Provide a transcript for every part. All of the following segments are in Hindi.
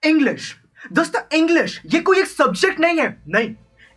इंग्लिश। दोस्तों इंग्लिश ये कोई एक सब्जेक्ट नहीं है, नहीं,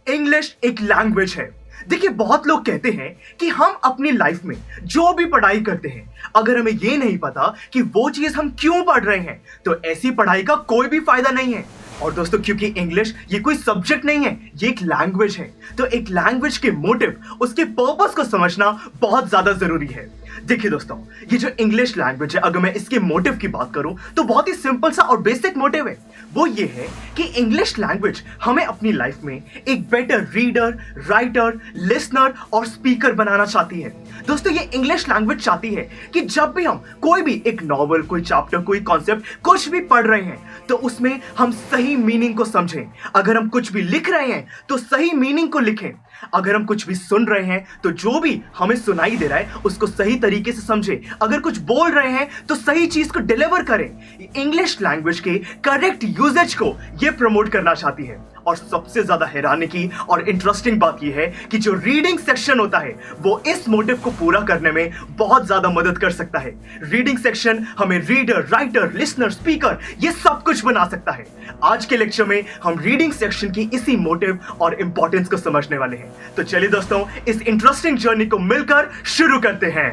इंग्लिश एक लैंग्वेज है। देखिए बहुत लोग कहते हैं कि हम अपनी लाइफ में जो भी पढ़ाई करते हैं, अगर हमें ये नहीं पता कि वो चीज हम क्यों पढ़ रहे हैं तो ऐसी पढ़ाई का कोई भी फायदा नहीं है। और दोस्तों क्योंकि इंग्लिश ये कोई सब्जेक्ट नहीं है, ये एक लैंग्वेज है, तो एक लैंग्वेज के मोटिव, उसके पर्पस को समझना बहुत ज्यादा जरूरी है। देखिए दोस्तों, ये जो इंग्लिश लैंग्वेज है, अगर मैं इसके मोटिव की बात करूं तो बहुत ही सिंपल सा और बेसिक मोटिव है। वो ये है कि इंग्लिश लैंग्वेज हमें अपनी लाइफ में एक बेटर रीडर, राइटर, लिसनर और स्पीकर बनाना चाहती है। दोस्तों ये इंग्लिश लैंग्वेज चाहती है कि जब भी हम कोई भी एक नॉवल, कोई चैप्टर, कोई कॉन्सेप्ट कुछ भी पढ़ रहे हैं तो उसमें हम सही मीनिंग को समझें। अगर हम कुछ भी लिख रहे हैं तो सही मीनिंग को लिखें। अगर हम कुछ भी सुन रहे हैं तो जो भी हमें सुनाई दे रहा है उसको सही तरीके से समझें। अगर कुछ बोल रहे हैं तो सही चीज को डिलीवर करें। इंग्लिश लैंग्वेज के करेक्ट यूजेज को ये प्रमोट करना चाहती है। और सबसे ज्यादा हैरानी की और इंटरेस्टिंग बात यह है कि जो रीडिंग सेक्शन होता है वो इस मोटिव को पूरा करने में बहुत ज्यादा मदद कर सकता है। रीडिंग सेक्शन हमें रीडर, राइटर, लिसनर, स्पीकर ये सब कुछ बना सकता है। आज के लेक्चर में हम रीडिंग सेक्शन की इसी मोटिव और इंपॉर्टेंस को समझने वाले हैं। तो चलिए दोस्तों, इस इंटरेस्टिंग जर्नी को मिलकर शुरू करते हैं।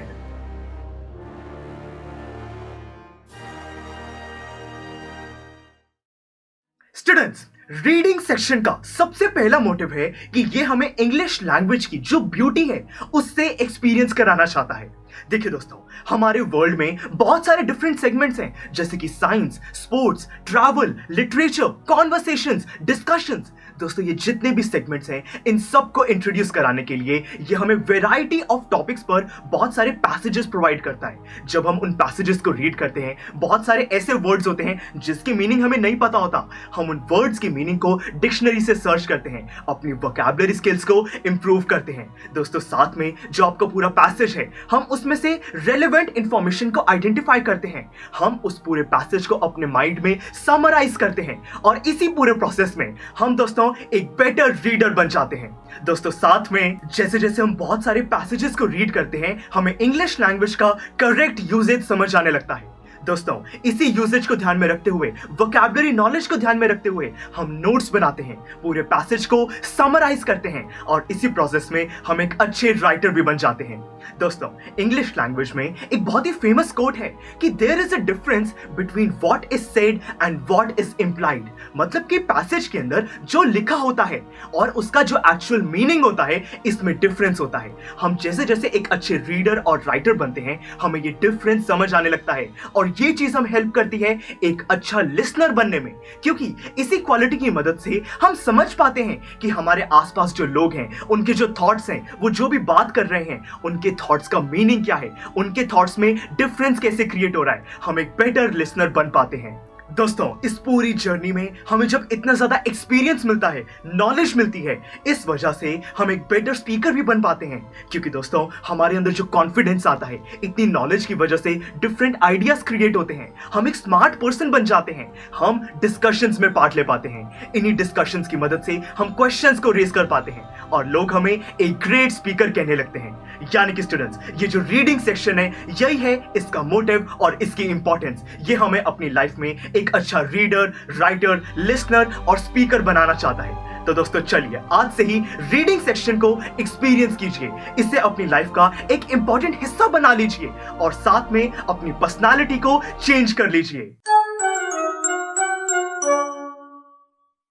स्टूडेंट्स, रीडिंग सेक्शन का सबसे पहला मोटिव है कि ये हमें इंग्लिश लैंग्वेज की जो ब्यूटी है उससे एक्सपीरियंस कराना चाहता है। देखिए दोस्तों, हमारे वर्ल्ड में बहुत सारे डिफरेंट सेगमेंट्स हैं, जैसे कि science, sports, travel, literature, conversations, discussions. दोस्तों ये जितने भी सेगमेंट्स हैं, इन सब को इंट्रोड्यूस कराने के लिए ये हमें वैरायटी ऑफ टॉपिक्स पर बहुत सारे पैसेजेस प्रोवाइड करता है। जब हम उन पैसेजेस को रीड करते हैं, बहुत सारे ऐसे वर्ड्स होते हैं जिसकी मीनिंग हमें नहीं पता होता। हम उन वर्ड्स की मीनिंग को डिक्शनरी से सर्च करते हैं, अपनी वोकैबुलरी स्किल्स को इंप्रूव करते हैं। दोस्तों साथ में जो आपका पूरा पैसेज है, हम उसमें से रेलेवेंट इंफॉर्मेशन को आइडेंटिफाई करते हैं। हम उस पूरे पैसेज को अपने माइंड में समराइज करते हैं और इसी पूरे प्रोसेस में हम दोस्तों एक बेटर रीडर बन जाते हैं। दोस्तों साथ में जैसे जैसे हम बहुत सारे पैसेजेस को रीड करते हैं, हमें इंग्लिश लैंग्वेज का करेक्ट यूजेज समझ आने लगता है। दोस्तों इसी यूजेज को ध्यान में रखते हुए, वोकैबुलरी नॉलेज को ध्यान में रखते हुए हम नोट्स बनाते हैं, पूरे पैसेज को समराइज करते हैं और इसी प्रोसेस में हम एक अच्छे राइटर भी बन जाते हैं। दोस्तों इंग्लिश लैंग्वेज में एक बहुत ही फेमस कोट है कि there is a difference between what is said and what is implied. मतलब कि पैसेज के अंदर जो लिखा होता है और उसका जो एक्चुअल मीनिंग होता है, इसमें डिफरेंस होता है। हम जैसे जैसे एक अच्छे रीडर और राइटर बनते हैं, हमें ये डिफरेंस समझ आने लगता है और ये चीज हम हेल्प करती है एक अच्छा लिसनर बनने में, क्योंकि इसी क्वालिटी की मदद से हम समझ पाते हैं कि हमारे आसपास जो लोग हैं, उनके जो थॉट्स हैं, वो जो भी बात कर रहे हैं, उनके थॉट्स का मीनिंग क्या है, उनके थॉट्स में डिफरेंस कैसे क्रिएट हो रहा है। हम एक बेटर लिसनर बन पाते हैं। दोस्तों इस पूरी जर्नी में हमें जब इतना ज्यादा एक्सपीरियंस मिलता है, नॉलेज मिलती है, इस वजह से हम एक बेटर स्पीकर भी बन पाते हैं। क्योंकि दोस्तों हमारे अंदर जो कॉन्फिडेंस आता है, इतनी नॉलेज की वजह से डिफरेंट आइडियाज क्रिएट होते हैं, हम एक स्मार्ट पर्सन बन जाते हैं, हम डिस्कशंस में पार्ट ले पाते हैं। इन्हीं डिस्कशंस की मदद से हम क्वेश्चंस को रेज कर पाते हैं और लोग हमें एक ग्रेट स्पीकर कहने लगते हैं। यानी कि स्टूडेंट्स, ये जो रीडिंग सेक्शन है, यही है इसका मोटिव और इसकी इंपॉर्टेंस। ये हमें अपनी लाइफ में एक अच्छा रीडर, राइटर, लिसनर और स्पीकर बनाना चाहता है। तो दोस्तों चलिए आज से ही रीडिंग सेक्शन को एक्सपीरियंस कीजिए, इसे अपनी लाइफ का एक इंपॉर्टेंट हिस्सा बना लीजिए और साथ में अपनी पर्सनालिटी को चेंज कर लीजिए।